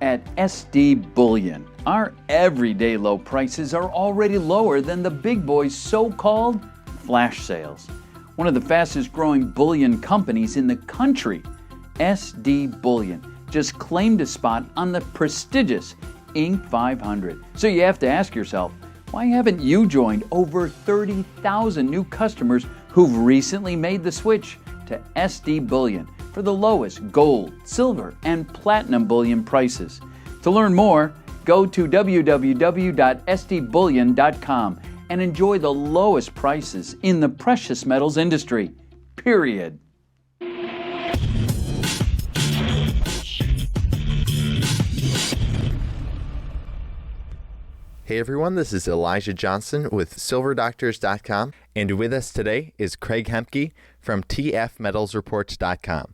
At SD Bullion, our everyday low prices are already lower than the big boys' so-called flash sales. One of the fastest growing bullion companies in the country, SD Bullion, just claimed a spot on the prestigious Inc. 500. So you have to ask yourself, why haven't you joined over 30,000 new customers who've recently made the switch to SD Bullion for the lowest gold, silver, and platinum bullion prices? To learn more, go to www.sdbullion.com and enjoy the lowest prices in the precious metals industry, period. Hey everyone, this is Elijah Johnson with SilverDoctors.com, and with us today is Craig Hemke from TFMetalsReport.com.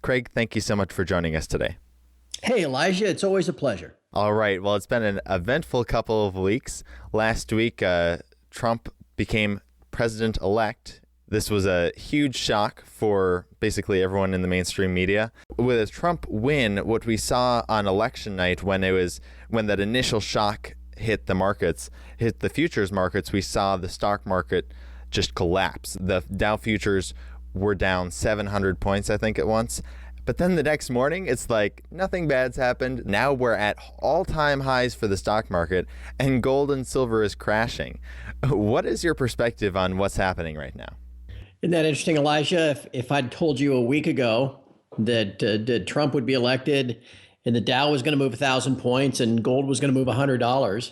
Craig, thank you so much for joining us today. Hey Elijah, it's always a pleasure. All right, well, it's been an eventful couple of weeks. Last week, Trump became president-elect. This was a huge shock for basically everyone in the mainstream media. With a Trump win, what we saw on election night when that initial shock hit the markets, hit the futures markets, we saw the stock market just collapse. The Dow futures were down 700 points, I think, at once. But then the next morning, it's like nothing bad's happened. Now we're at all-time highs for the stock market, and gold and silver is crashing. What is your perspective on what's happening right now? Isn't that interesting, Elijah? If I'd told you a week ago that Trump would be elected and the Dow was going to move 1,000 points and gold was going to move $100,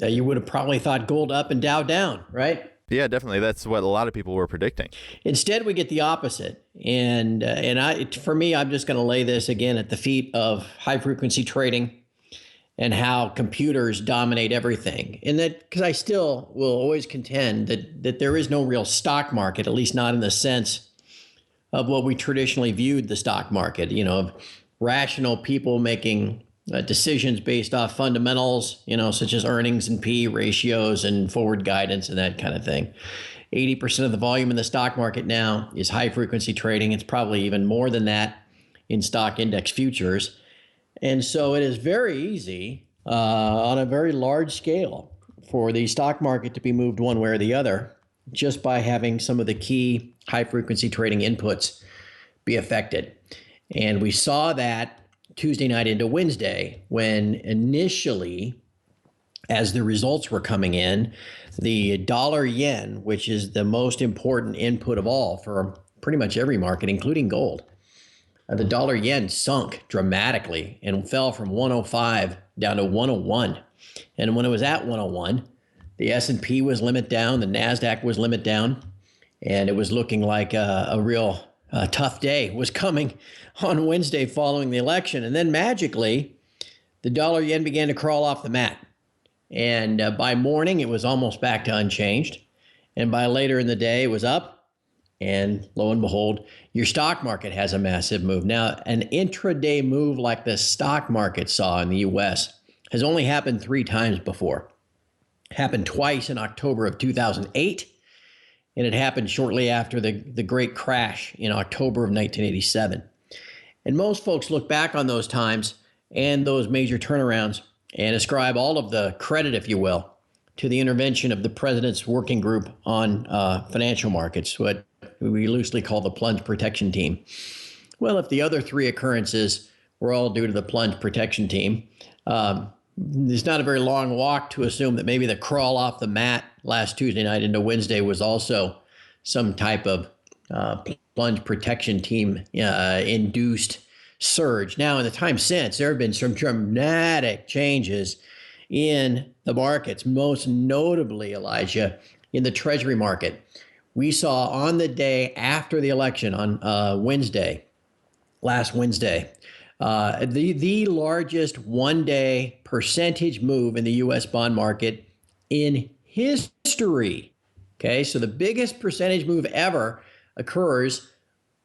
you would have probably thought gold up and Dow down, right? Yeah, definitely. That's what a lot of people were predicting. Instead, we get the opposite. For me, I'm just going to lay this again at the feet of high frequency trading and how computers dominate everything. And that, because I still will always contend that there is no real stock market, at least not in the sense of what we traditionally viewed the stock market, of rational people making decisions based off fundamentals, such as earnings and P ratios and forward guidance and that kind of thing. 80% of the volume in the stock market now is high frequency trading. It's probably even more than that in stock index futures. And so it is very easy on a very large scale for the stock market to be moved one way or the other just by having some of the key high frequency trading inputs be affected. And we saw that Tuesday night into Wednesday when initially, as the results were coming in, the dollar yen, which is the most important input of all for pretty much every market, including gold, the dollar yen sunk dramatically and fell from 105 down to 101. And when it was at 101, the S&P was limit down, the NASDAQ was limit down, and it was looking like a real tough day was coming on Wednesday following the election. And then magically, the dollar yen began to crawl off the mat. And by morning, it was almost back to unchanged. And by later in the day, it was up. And lo and behold, your stock market has a massive move. Now, an intraday move like the stock market saw in the U.S. has only happened 3 times before. It happened twice in October of 2008. And it happened shortly after the great crash in October of 1987. And most folks look back on those times and those major turnarounds and ascribe all of the credit, if you will, to the intervention of the president's working group on financial markets, what we loosely call the plunge protection team. Well, if the other 3 occurrences were all due to the plunge protection team, it's not a very long walk to assume that maybe the crawl off the mat last Tuesday night into Wednesday was also some type of plunge protection team induced surge. Now, in the time since, there have been some dramatic changes in the markets, most notably, Elijah, in the Treasury market. We saw on the day after the election on last Wednesday, the largest one-day percentage move in the U.S. bond market in history. Okay, so the biggest percentage move ever occurs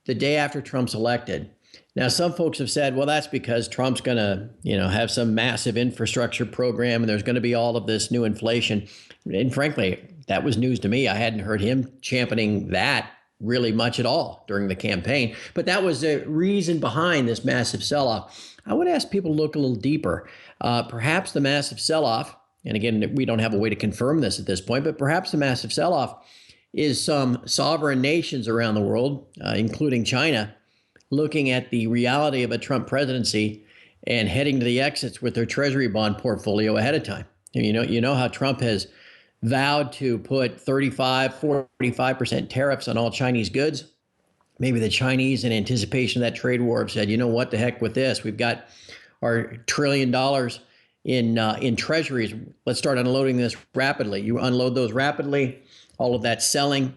the day after Trump's elected. Now, some folks have said, well, that's because Trump's going to, have some massive infrastructure program and there's going to be all of this new inflation. And frankly, that was news to me. I hadn't heard him championing that really much at all during the campaign. But that was the reason behind this massive sell-off. I would ask people to look a little deeper. Perhaps the massive sell-off, and again, we don't have a way to confirm this at this point, but perhaps the massive sell-off is some sovereign nations around the world, including China, looking at the reality of a Trump presidency and heading to the exits with their treasury bond portfolio ahead of time. You know how Trump has vowed to put 35, 45% tariffs on all Chinese goods. Maybe the Chinese, in anticipation of that trade war, have said, you know what, the heck with this. We've got our $1 trillion in treasuries. Let's start unloading this rapidly. You unload those rapidly, all of that selling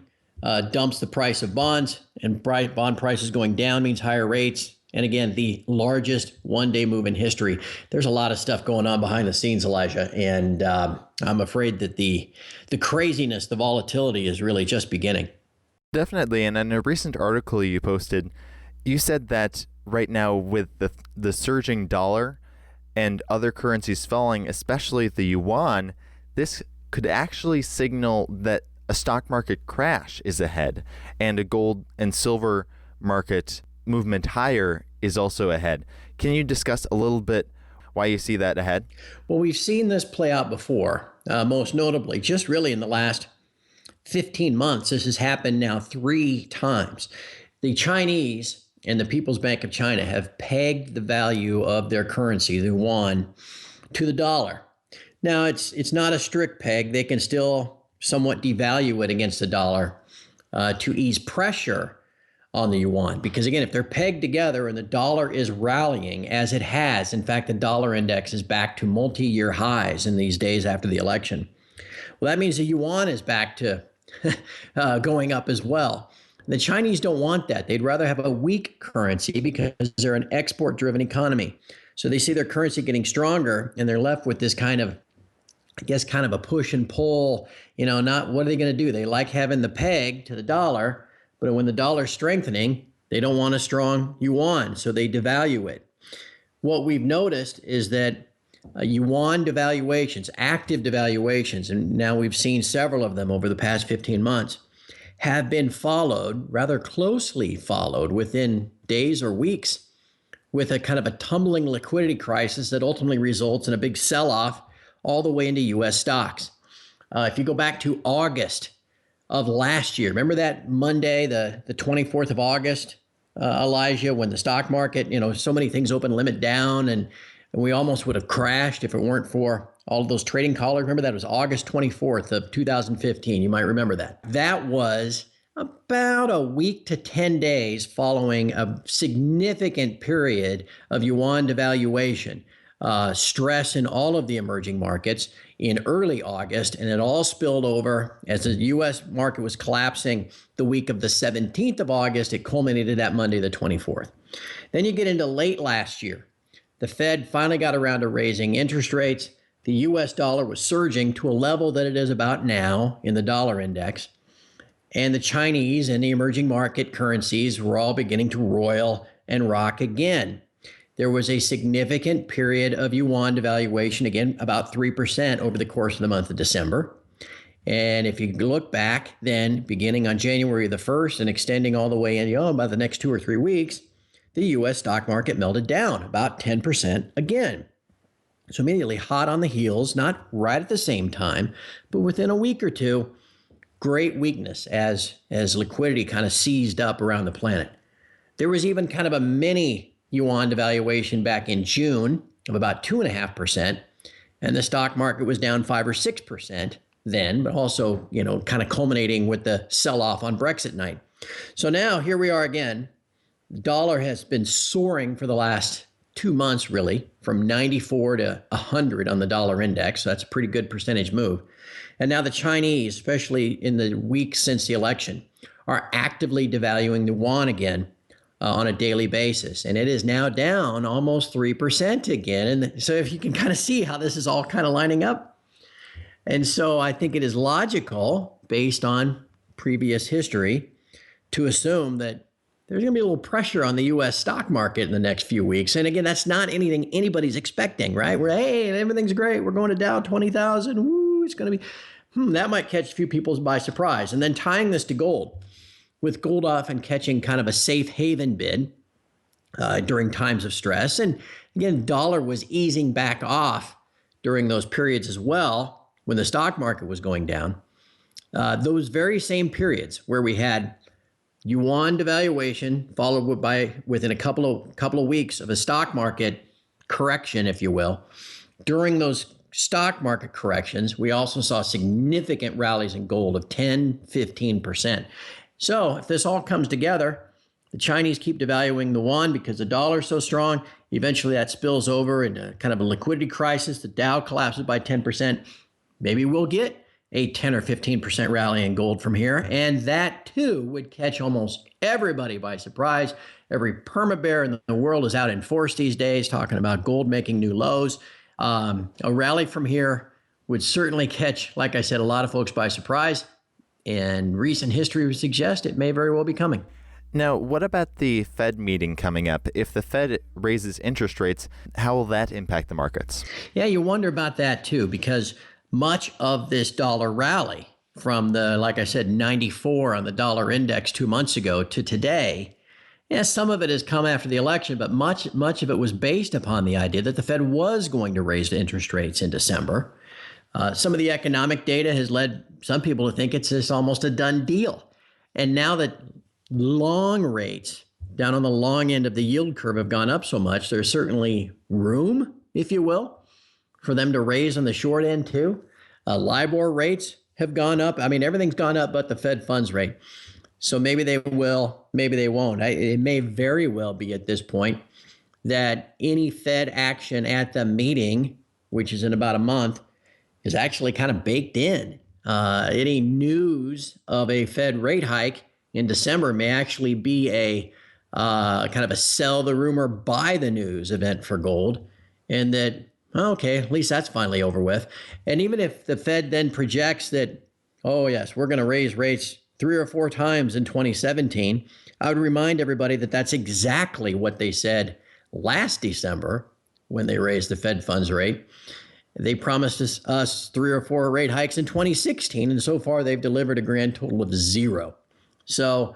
dumps the price of bonds, and bond prices going down means higher rates. And again, the largest one-day move in history. There's a lot of stuff going on behind the scenes, Elijah, and I'm afraid that the craziness, the volatility is really just beginning. Definitely. And in a recent article you posted, you said that right now with the surging dollar and other currencies falling, especially the yuan, this could actually signal that a stock market crash is ahead and a gold and silver market movement higher is also ahead. Can you discuss a little bit why you see that ahead? Well, we've seen this play out before, most notably, just really in the last 15 months. This has happened now 3 times. The Chinese and the People's Bank of China have pegged the value of their currency, the yuan, to the dollar. Now, it's not a strict peg. They can still somewhat devalue it against the dollar to ease pressure on the yuan. Because again, if they're pegged together and the dollar is rallying as it has, in fact, the dollar index is back to multi-year highs in these days after the election. Well, that means the yuan is back to going up as well. The Chinese don't want that. They'd rather have a weak currency because they're an export-driven economy. So they see their currency getting stronger and they're left with this kind of a push and pull, not what are they going to do? They like having the peg to the dollar, but when the dollar's strengthening, they don't want a strong yuan, so they devalue it. What we've noticed is that yuan devaluations, active devaluations, and now we've seen several of them over the past 15 months, have been followed, rather closely followed, within days or weeks, with a kind of a tumbling liquidity crisis that ultimately results in a big sell-off all the way into U.S. stocks. If you go back to August of last year, remember that Monday, the 24th of August, Elijah, when the stock market, so many things open limit down, and we almost would have crashed if it weren't for all of those trading collars. Remember that? It was August 24th of 2015. You might remember that. That was about a week to 10 days following a significant period of yuan devaluation, stress in all of the emerging markets in early August, and it all spilled over as the U.S. market was collapsing the week of the 17th of August. It culminated that Monday, the 24th. Then you get into late last year. The Fed finally got around to raising interest rates. The U.S. dollar was surging to a level that it is about now in the dollar index. And the Chinese and the emerging market currencies were all beginning to roil and rock again. There was a significant period of yuan devaluation, again, about 3% over the course of the month of December. And if you look back then, beginning on January the 1st and extending all the way in, by the next 2 or 3 weeks, the U.S. stock market melted down about 10% again. So immediately hot on the heels, not right at the same time, but within a week or two, great weakness as liquidity kind of seized up around the planet. There was even kind of a mini yuan devaluation back in June of about 2.5%, and the stock market was down 5 or 6% then, but also, kind of culminating with the sell-off on Brexit night. So now here we are again. The dollar has been soaring for the last 2 months, really, from 94 to 100 on the dollar index. So that's a pretty good percentage move. And now the Chinese, especially in the weeks since the election, are actively devaluing the yuan again on a daily basis. And it is now down almost 3% again. And so if you can kind of see how this is all kind of lining up. And so I think it is logical, based on previous history, to assume that there's going to be a little pressure on the U.S. stock market in the next few weeks. And again, that's not anything anybody's expecting, right? Hey, everything's great. We're going to Dow 20,000. Woo, it's going to be, that might catch a few people by surprise. And then tying this to gold, with gold often catching kind of a safe haven bid during times of stress. And again, dollar was easing back off during those periods as well when the stock market was going down. Those very same periods where we had yuan devaluation followed by within a couple of weeks of a stock market correction, if you will. During those stock market corrections, we also saw significant rallies in gold of 10, 15%. So if this all comes together, the Chinese keep devaluing the yuan because the dollar is so strong. Eventually that spills over into kind of a liquidity crisis. The Dow collapses by 10%. Maybe we'll get a 10 or 15% rally in gold from here. And that too would catch almost everybody by surprise. Every perma bear in the world is out in force these days talking about gold making new lows. A rally from here would certainly catch, like I said, a lot of folks by surprise. And recent history would suggest it may very well be coming. Now, what about the Fed meeting coming up? If the Fed raises interest rates, how will that impact the markets? Yeah, you wonder about that too, because much of this dollar rally from the, like I said, 94 on the dollar index 2 months ago to today, some of it has come after the election, but much of it was based upon the idea that the Fed was going to raise the interest rates in December. Some of the economic data has led some people to think it's just almost a done deal. And now that long rates down on the long end of the yield curve have gone up so much, there's certainly room, if you will, for them to raise on the short end too. LIBOR rates have gone up. I mean, everything's gone up but the Fed funds rate. So maybe they will, maybe they won't. It may very well be at this point that any Fed action at the meeting, which is in about a month, is actually kind of baked in. Any news of a Fed rate hike in December may actually be a kind of a sell the rumor, buy the news event for gold. And that, okay, at least that's finally over with. And even if the Fed then projects that, oh yes, we're going to raise rates 3 or 4 times in 2017, I would remind everybody that that's exactly what they said last December when they raised the Fed funds rate. They promised us 3 or 4 rate hikes in 2016, and so far they've delivered a grand total of 0. So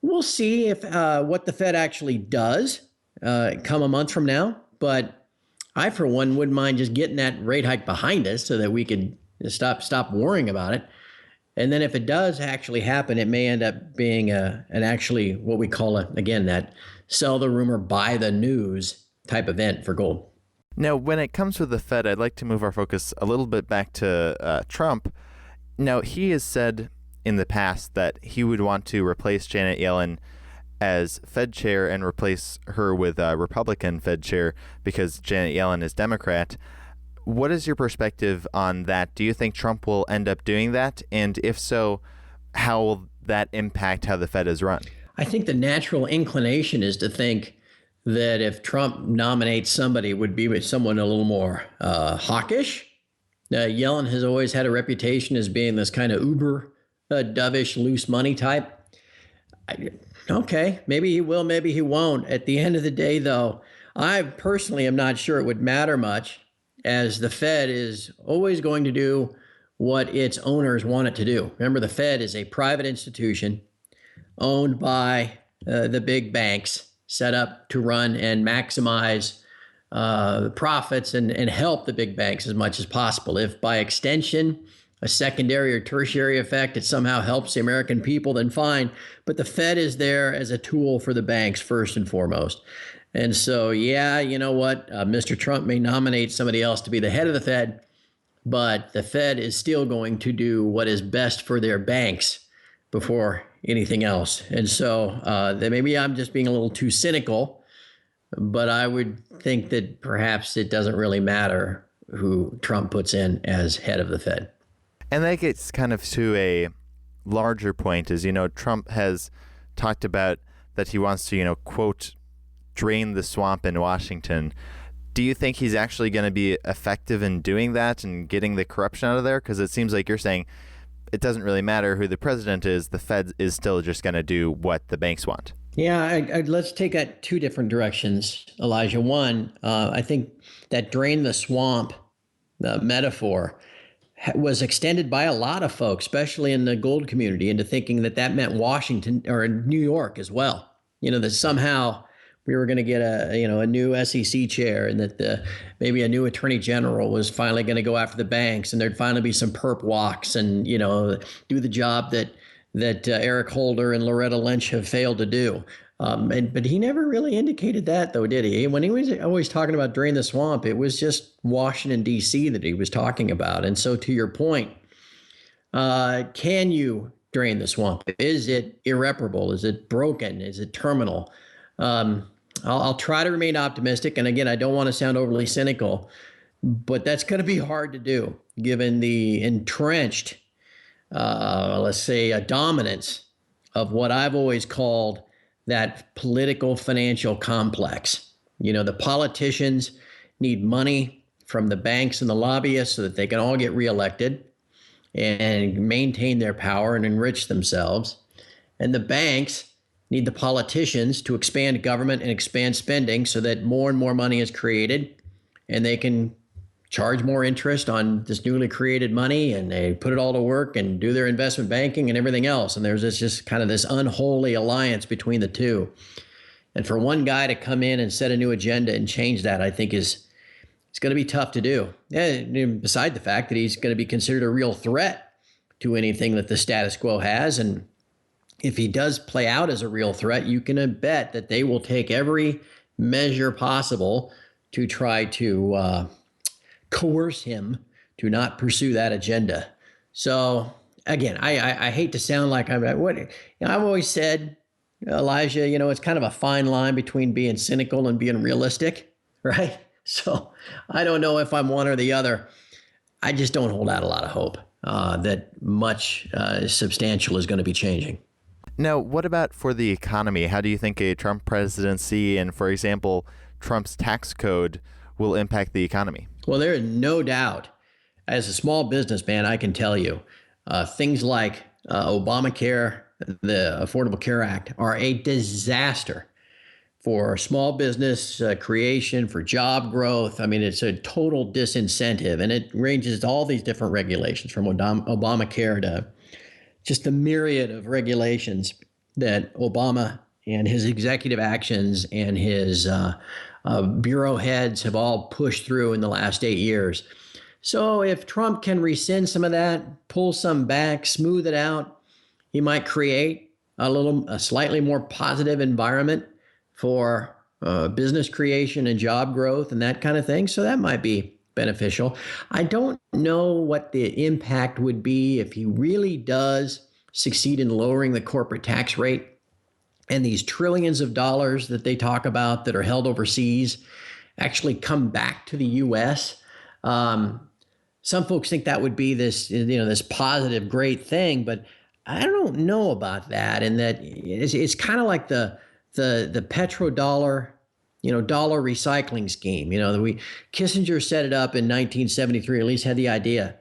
we'll see if what the Fed actually does come a month from now. But I, for one, wouldn't mind just getting that rate hike behind us so that we could stop worrying about it. And then if it does actually happen, it may end up being an actually what we call, again, that sell the rumor, buy the news type event for gold. Now, when it comes to the Fed, I'd like to move our focus a little bit back to Trump. Now, he has said in the past that he would want to replace Janet Yellen as Fed chair and replace her with a Republican Fed chair because Janet Yellen is Democrat. What is your perspective on that? Do you think Trump will end up doing that? And if so, how will that impact how the Fed is run? I think the natural inclination is to think that if Trump nominates somebody, it would be with someone a little more hawkish. Yellen has always had a reputation as being this kind of uber dovish, loose money type. Okay, maybe he will, maybe he won't. At the end of the day, though, I personally am not sure it would matter much, as the Fed is always going to do what its owners want it to do. Remember, the Fed is a private institution owned by the big banks, set up to run and maximize the profits and help the big banks as much as possible. If by extension, a secondary or tertiary effect, it somehow helps the American people, then fine. But the Fed is there as a tool for the banks first and foremost. And so, yeah, you know what? Mr. Trump may nominate somebody else to be the head of the Fed, but the Fed is still going to do what is best for their banks before anything else. And so then maybe I'm just being a little too cynical, but I would think that perhaps it doesn't really matter who Trump puts in as head of the Fed. And that gets kind of to a larger point is, Trump has talked about that he wants to, quote, drain the swamp in Washington. Do you think he's actually going to be effective in doing that and getting the corruption out of there? Because it seems like you're saying it doesn't really matter who the president is. The Fed is still just going to do what the banks want. Yeah, let's take that 2 different directions, Elijah. One, I think that drain the swamp metaphor was extended by a lot of folks, especially in the gold community, into thinking that that meant Washington or New York as well. That somehow we were going to get a new SEC chair, and that maybe a new attorney general was finally going to go after the banks, and there'd finally be some perp walks, and do the job that Eric Holder and Loretta Lynch have failed to do. But he never really indicated that, though, did he? When he was always talking about drain the swamp, it was just Washington, D.C. that he was talking about. And so to your point, can you drain the swamp? Is it irreparable? Is it broken? Is it terminal? I'll try to remain optimistic. And again, I don't want to sound overly cynical, but that's going to be hard to do given the entrenched, let's say, a dominance of what I've always called that political financial complex. The politicians need money from the banks and the lobbyists so that they can all get reelected and maintain their power and enrich themselves. And the banks need the politicians to expand government and expand spending so that more and more money is created and they can charge more interest on this newly created money, and they put it all to work and do their investment banking and everything else. And there's just kind of this unholy alliance between the two. And for one guy to come in and set a new agenda and change that, I think it's going to be tough to do. And beside the fact that he's going to be considered a real threat to anything that the status quo has. And if he does play out as a real threat, you can bet that they will take every measure possible to try to coerce him to not pursue that agenda. So again, I hate to sound like I've always said, Elijah, it's kind of a fine line between being cynical and being realistic, right? So I don't know if I'm one or the other. I just don't hold out a lot of hope that much substantial is going to be changing. Now, what about for the economy? How do you think a Trump presidency and, for example, Trump's tax code will impact the economy? Well, there is no doubt. As a small businessman, I can tell you things like Obamacare, the Affordable Care Act, are a disaster for small business creation, for job growth. I mean, it's a total disincentive, and it ranges to all these different regulations from Obamacare to just the myriad of regulations that Obama and his executive actions and his bureau heads have all pushed through in the last 8 years. So if Trump can rescind some of that, pull some back, smooth it out, he might create a slightly more positive environment for business creation and job growth and that kind of thing. So that might be beneficial. I don't know what the impact would be if he really does succeed in lowering the corporate tax rate, and these trillions of dollars that they talk about that are held overseas actually come back to the U.S. Some folks think that would be this positive, great thing, but I don't know about that. And that it's kind of like the petrodollar, dollar recycling scheme. Kissinger set it up in 1973, at least had the idea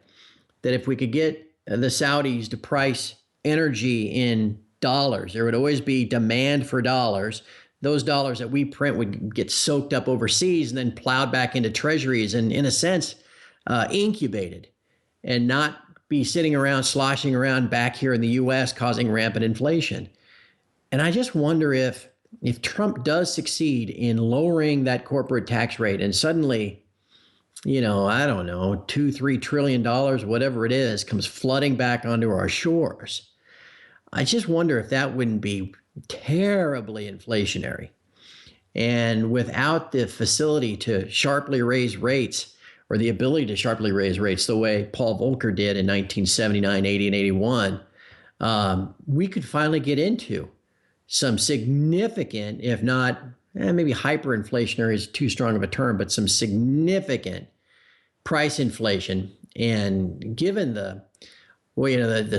that if we could get the Saudis to price energy in dollars, there would always be demand for dollars. Those dollars that we print would get soaked up overseas and then plowed back into treasuries and, in a sense, incubated, and not be sitting around, sloshing around back here in the U.S., causing rampant inflation. And I just wonder if Trump does succeed in lowering that corporate tax rate and suddenly, I don't know, $2-3 trillion, whatever it is, comes flooding back onto our shores. I just wonder if that wouldn't be terribly inflationary. And without the facility to sharply raise rates, or the ability to sharply raise rates the way Paul Volcker did in 1979, 80, and 81, we could finally get into some significant, if not maybe hyperinflationary is too strong of a term, but some significant price inflation. And given the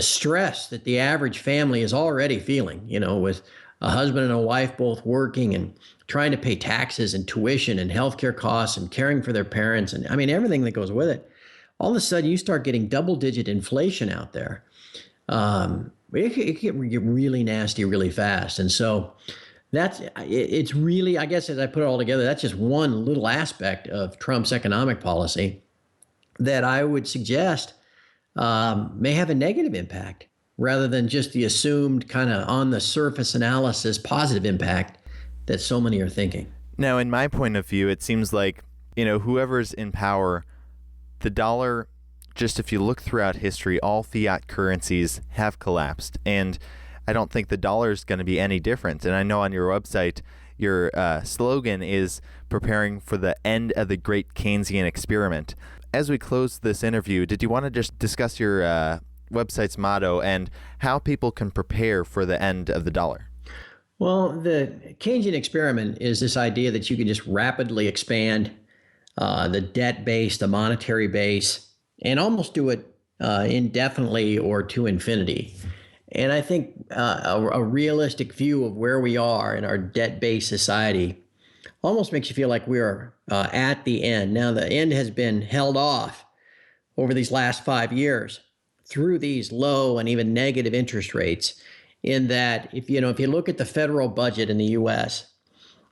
stress that the average family is already feeling, with a husband and a wife both working and trying to pay taxes and tuition and healthcare costs and caring for their parents, and everything that goes with it, all of a sudden you start getting double-digit inflation out there. It can get really nasty really fast. And so it's really, I guess, as I put it all together, that's just one little aspect of Trump's economic policy that I would suggest may have a negative impact rather than just the assumed kind of on the surface analysis positive impact that so many are thinking. Now, in my point of view, it seems like, whoever's in power, the dollar, just if you look throughout history, all fiat currencies have collapsed. And I don't think the dollar is going to be any different. And I know on your website, your slogan is preparing for the end of the great Keynesian experiment. As we close this interview, did you want to just discuss your website's motto and how people can prepare for the end of the dollar? Well, the Keynesian experiment is this idea that you can just rapidly expand the debt base, the monetary base, and almost do it indefinitely or to infinity. And I think a realistic view of where we are in our debt-based society almost makes you feel like we're at the end. Now, the end has been held off over these last 5 years through these low and even negative interest rates, in that if you look at the federal budget in the U.S.,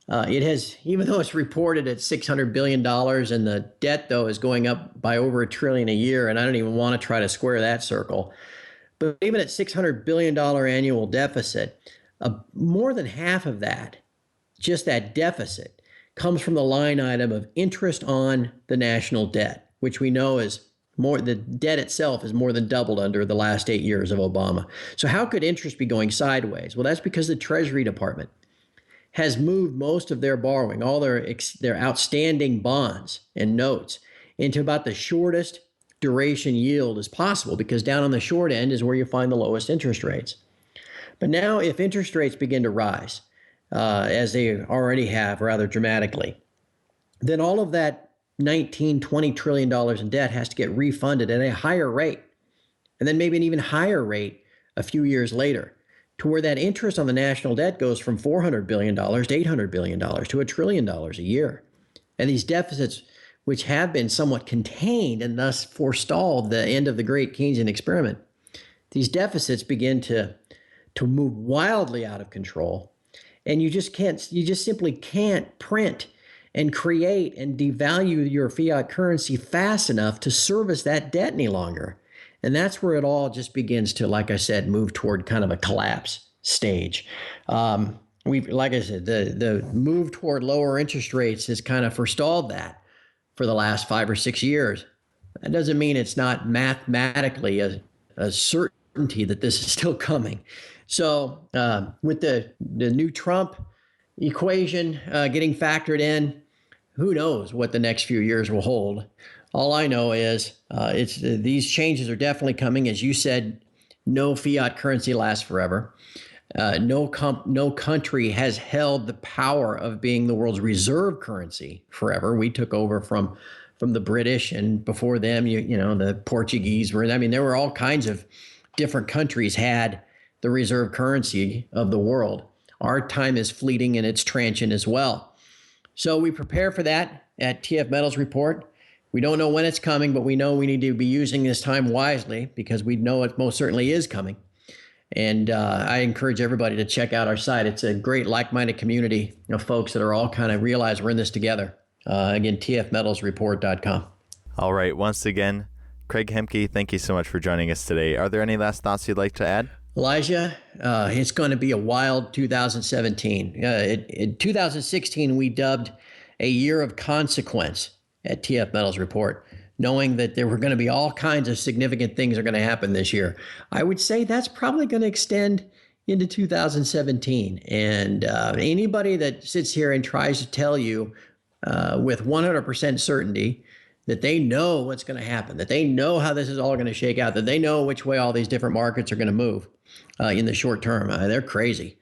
it has, even though it's reported at $600 billion and the debt, though, is going up by over $1 trillion a year, and I don't even want to try to square that circle. But even at $600 billion annual deficit, more than half of that, just that deficit, comes from the line item of interest on the national debt, which we know is more, the debt itself is more than doubled under the last 8 years of Obama. So how could interest be going sideways? Well, that's because the Treasury Department has moved most of their borrowing, all their outstanding bonds and notes, into about the shortest duration yield as possible, because down on the short end is where you find the lowest interest rates. But now if interest rates begin to rise, as they already have rather dramatically, then all of that $19-20 trillion in debt has to get refunded at a higher rate, and then maybe an even higher rate a few years later, to where that interest on the national debt goes from $400 billion to $800 billion to $1 trillion a year. And these deficits, which have been somewhat contained and thus forestalled the end of the great Keynesian experiment, these deficits begin to move wildly out of control. And you just simply can't print and create and devalue your fiat currency fast enough to service that debt any longer. And that's where it all just begins to, like I said, move toward kind of a collapse stage. Like I said, the move toward lower interest rates has kind of forestalled that for the last 5 or 6 years. That doesn't mean it's not mathematically a certainty that this is still coming. So with the new Trump equation getting factored in, who knows what the next few years will hold. All I know is these changes are definitely coming. As you said, no fiat currency lasts forever. No country has held the power of being the world's reserve currency forever. We took over from the British, and before them, the Portuguese were. I mean, there were all kinds of different countries had the reserve currency of the world. Our time is fleeting and it's transient as well. So we prepare for that at TF Metals Report. We don't know when it's coming, but we know we need to be using this time wisely, because we know it most certainly is coming. And I encourage everybody to check out our site. It's a great like-minded community of folks that are all kind of realize we're in this together. Again, TFMetalsReport.com. All right. Once again, Craig Hemke, thank you so much for joining us today. Are there any last thoughts you'd like to add? Elijah, it's going to be a wild 2017. In 2016, we dubbed a year of consequence at TF Metals Report, knowing that there were going to be all kinds of significant things that are going to happen this year. I would say that's probably going to extend into 2017. And anybody that sits here and tries to tell you with 100% certainty that they know what's going to happen, that they know how this is all going to shake out, that they know which way all these different markets are going to move in the short term, they're crazy.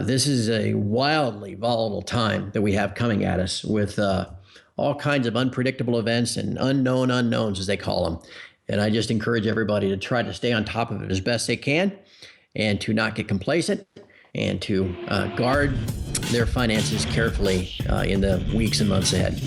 This is a wildly volatile time that we have coming at us, with all kinds of unpredictable events and unknown unknowns, as they call them. And I just encourage everybody to try to stay on top of it as best they can, and to not get complacent, and to guard their finances carefully in the weeks and months ahead.